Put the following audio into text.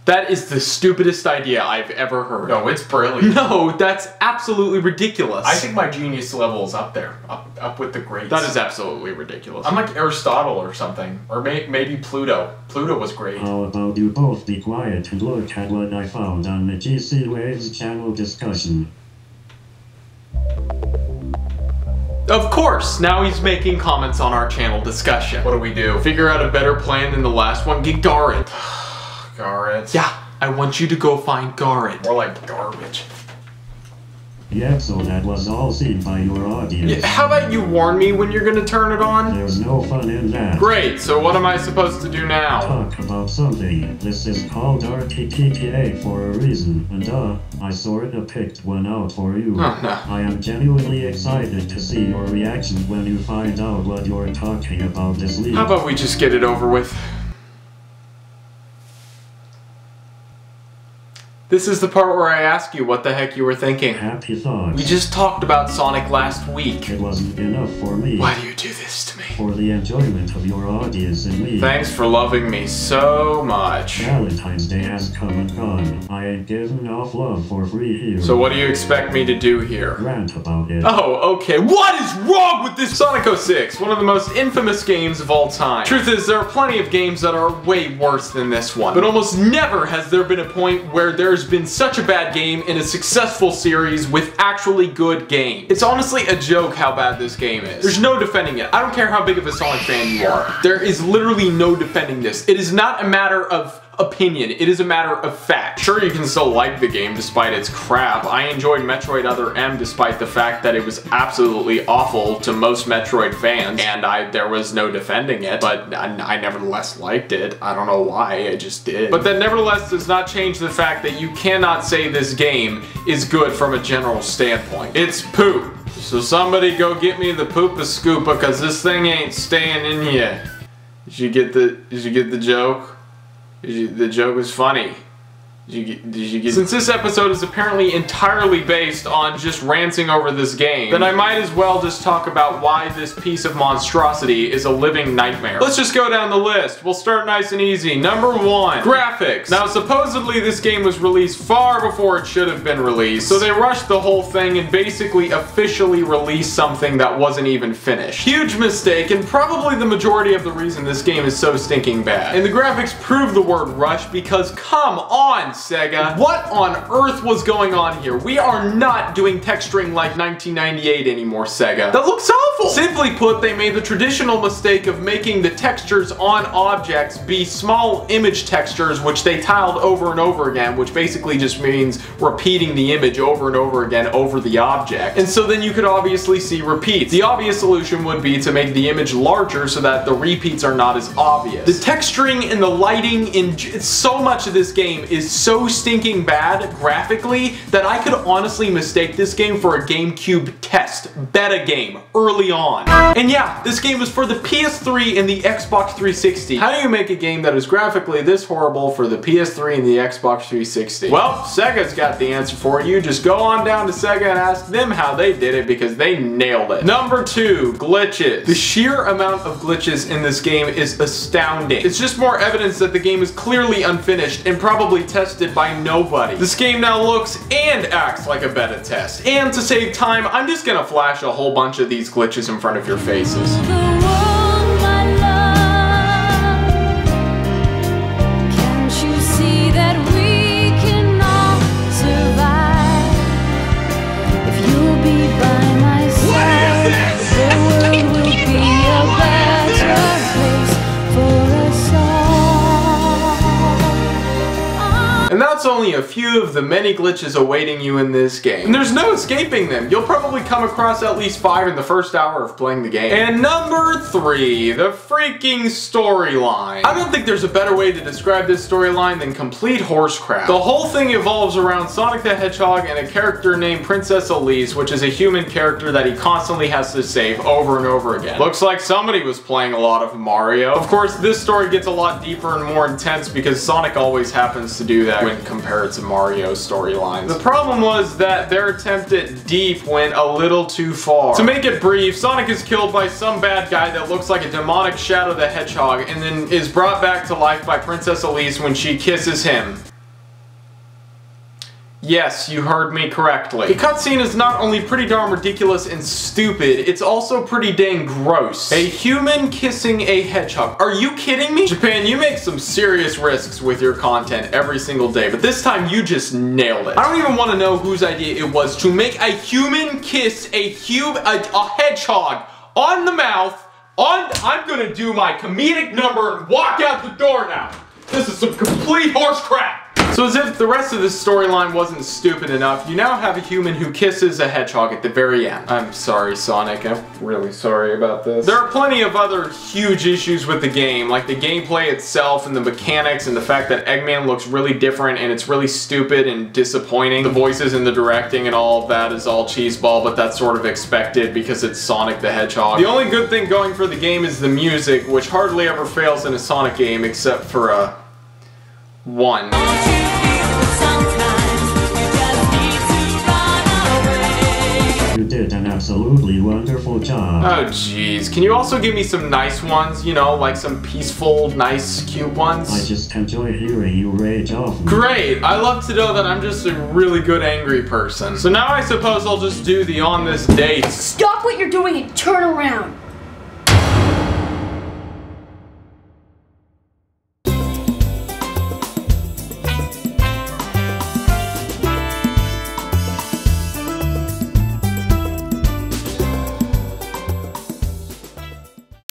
That is the stupidest idea I've ever heard. No, it's brilliant. No, that's absolutely ridiculous. I think my genius level is up there, up with the greats. That is absolutely ridiculous. I'm like Aristotle or something, or maybe Pluto. Pluto was great. How about you both be quiet and look at what I found on the GCWaves channel discussion. Of course, now he's making comments on our channel discussion. What do we do? Figure out a better plan than the last one. Get Garrett. Garrett. Yeah, I want you to go find Garrett. More like garbage. Yeah, so that was all seen by your audience. Yeah, how about you warn me when you're gonna turn it on? There's no fun in that. Great, so what am I supposed to do now? Talk about something. This is called Rttta for a reason, and I sorta picked one out for you. Oh, no. I am genuinely excited to see your reaction when you find out what you're talking about this league. How about we just get it over with? This is the part where I ask you what the heck you were thinking. Happy thoughts. We just talked about Sonic last week. It wasn't enough for me. Why do you do this to me? For the enjoyment of your audience and me. Thanks for loving me so much. Valentine's Day has come and gone. I ain't giving off love for free here. So what do you expect me to do here? Rant about it. Oh, okay. What is wrong with this? Sonic 06, one of the most infamous games of all time. Truth is, there are plenty of games that are way worse than this one. But almost never has there been a point where there's been such a bad game in a successful series with actually good games. It's honestly a joke how bad this game is. There's no defending it. I don't care how big of a Sonic fan you are. There is literally no defending this. It is not a matter of opinion, it is a matter of fact. Sure, you can still like the game despite its crap. I enjoyed Metroid Other M despite the fact that it was absolutely awful to most Metroid fans, and there was no defending it, but I nevertheless liked it. I don't know why, I just did. But that nevertheless does not change the fact that you cannot say this game is good from a general standpoint. It's poop. So somebody go get me the Poopa Scoopa, cause this thing ain't staying in here. Did you get the joke? The joke was funny. Did you get Since this episode is apparently entirely based on just ranting over this game, then I might as well just talk about why this piece of monstrosity is a living nightmare. Let's just go down the list. We'll start nice and easy. Number 1, graphics. Now supposedly this game was released far before it should have been released, so they rushed the whole thing and basically officially released something that wasn't even finished. Huge mistake, and probably the majority of the reason this game is so stinking bad. And the graphics prove the word rush because come on, Sega. What on earth was going on here? We are not doing texturing like 1998 anymore, Sega. That looks awful! Simply put, they made the traditional mistake of making the textures on objects be small image textures which they tiled over and over again, which basically just means repeating the image over and over again over the object. And so then you could obviously see repeats. The obvious solution would be to make the image larger so that the repeats are not as obvious. The texturing and the lighting in so much of this game is so stinking bad graphically that I could honestly mistake this game for a GameCube test beta game early on. And yeah, this game was for the PS3 and the Xbox 360. How do you make a game that is graphically this horrible for the PS3 and the Xbox 360? Well, Sega's got the answer for you. Just go on down to Sega and ask them how they did it because they nailed it. Number 2, glitches. The sheer amount of glitches in this game is astounding. It's just more evidence that the game is clearly unfinished and probably tested by nobody. This game now looks and acts like a beta test. And to save time, I'm just gonna flash a whole bunch of these glitches in front of your faces. And that's only a few of the many glitches awaiting you in this game. And there's no escaping them. You'll probably come across at least 5 in the first hour of playing the game. And number 3, the freaking storyline. I don't think there's a better way to describe this storyline than complete horse crap. The whole thing evolves around Sonic the Hedgehog and a character named Princess Elise, which is a human character that he constantly has to save over and over again. Looks like somebody was playing a lot of Mario. Of course, this story gets a lot deeper and more intense because Sonic always happens to do that when compared to Mario's storylines. The problem was that their attempt at deep went a little too far. To make it brief, Sonic is killed by some bad guy that looks like a demonic Shadow the Hedgehog and then is brought back to life by Princess Elise when she kisses him. Yes, you heard me correctly. The cutscene is not only pretty darn ridiculous and stupid, it's also pretty dang gross. A human kissing a hedgehog. Are you kidding me? Japan, you make some serious risks with your content every single day, but this time you just nailed it. I don't even want to know whose idea it was to make a human kiss a hedgehog on the mouth. I'm gonna do my comedic number and walk out the door now. This is some complete horse crap. So as if the rest of this storyline wasn't stupid enough, you now have a human who kisses a hedgehog at the very end. I'm sorry, Sonic. I'm really sorry about this. There are plenty of other huge issues with the game, like the gameplay itself and the mechanics and the fact that Eggman looks really different and it's really stupid and disappointing. The voices and the directing and all of that is all cheeseball, but that's sort of expected because it's Sonic the Hedgehog. The only good thing going for the game is the music, which hardly ever fails in a Sonic game except for one. You did an absolutely wonderful job. Oh jeez, can you also give me some nice ones? You know, like some peaceful, nice, cute ones? I just enjoy hearing you rage off me. Great! I love to know that I'm just a really good angry person. So now I suppose I'll just do the on this date. Stop what you're doing and turn around.